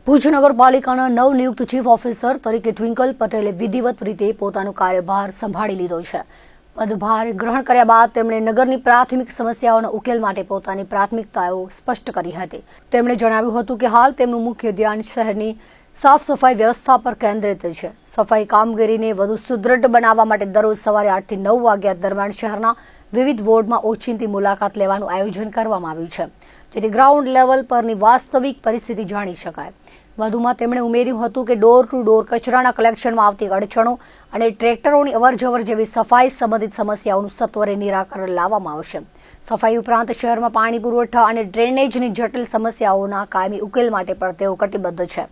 ભુજ નગરપાલિકાના નવનિયુક્ત chief officer તરીકે ટ્વિંકલ પટેલે વિધિવત રીતે પોતાનો કાર્યભાર સંભાળી લીધો છે. પદભાર ગ્રહણ કર્યા બાદ તેમણે નગરની પ્રાથમિક સમસ્યાઓના ઉકેલ માટે પોતાની પ્રાથમિકતાઓ સ્પષ્ટ કરી હતી. તેમણે જણાવ્યું હતું કે હાલ તેમનું મુખ્ય ધ્યાન શહેરની સાફ સફાઈ વ્યવસ્થા પર કેન્દ્રિત છે. સફાઈ કામગીરીને વધુ સુદૃઢ બનાવવા માટે દરરોજ સવારે 8 થી 9 વાગ્યા દરમિયાન શહેરના વિવિધ વોર્ડમાં ઓચિંતી મુલાકાત લેવાનું આયોજન કરવામાં આવ્યું છે, જેથી ગ્રાઉન્ડ લેવલ પરની વાસ્તવિક પરિસ્થિતિ જાણી શકાય. વધુમાં તેમણે ઉમેર્યું હતું કે ડોર ટુ ડોર કચરાના કલેક્શનમાં આવતી અડચણો અને ટ્રેક્ટરોની અવરજવર જેવી સફાઈ સંબંધિત સમસ્યાઓનું સત્વરે નિરાકરણ લાવવામાં આવશે. સફાઈ ઉપરાંત શહેરમાં પાણી પુરવઠા અને ડ્રેનેજની જટિલ સમસ્યાઓના કાયમી ઉકેલ માટે પણ તેઓ કટિબદ્ધ છે.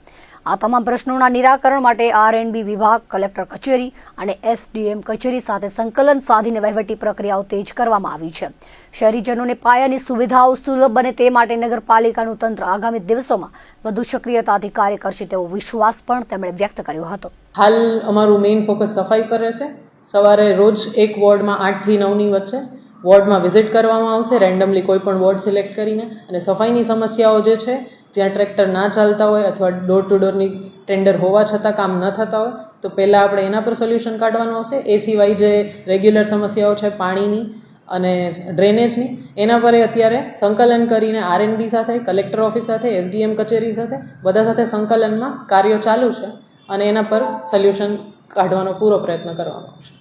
આ તમામ પ્રશ્નોના નિરાકરણ માટે R&B વિભાગ, કલેક્ટર કચેરી અને SDM કચેરી સાથે સંકલન સાધીને વહીવટી પ્રક્રિયાઓ તેજ કરવામાં આવી છે. શહેરીજનોને પાયાની સુવિધાઓ સુલભ બને તે માટે નગરપાલિકાનું તંત્ર આગામી દિવસોમાં વધુ સક્રિયતાથી કાર્ય કરશે તેવો વિશ્વાસ પણ તેમણે વ્યક્ત કર્યો હતો. હાલ અમારું મેઇન ફોકસ સફાઈ કરે છે. સવારે રોજ એક વોર્ડમાં 8 થી 9 ની વચ્ચે વોર્ડમાં વિઝિટ કરવામાં આવશે, રેન્ડમલી કોઈ પણ વોર્ડ સિલેક્ટ કરીને, અને સફાઈની સમસ્યાઓ જે છે જ્યાં ટ્રેક્ટર ના ચાલતા હોય અથવા ડોર ટુ ડોરની ટેન્ડર હોવા છતાં કામ ન થતા હોય તો પહેલાં આપણે એના પર સોલ્યુશન કાઢવાનું આવશે. એ સિવાય જે રેગ્યુલર સમસ્યાઓ છે પાણીની અને ડ્રેનેજની, એના પર અત્યારે સંકલન કરીને R&B સાથે, કલેક્ટર ઓફિસ સાથે, SDM કચેરી સાથે બધા સાથે સંકલનમાં કાર્યો ચાલુ છે અને એના પર સોલ્યુશન કાઢવાનો પૂરો પ્રયત્ન કરવામાં આવશે.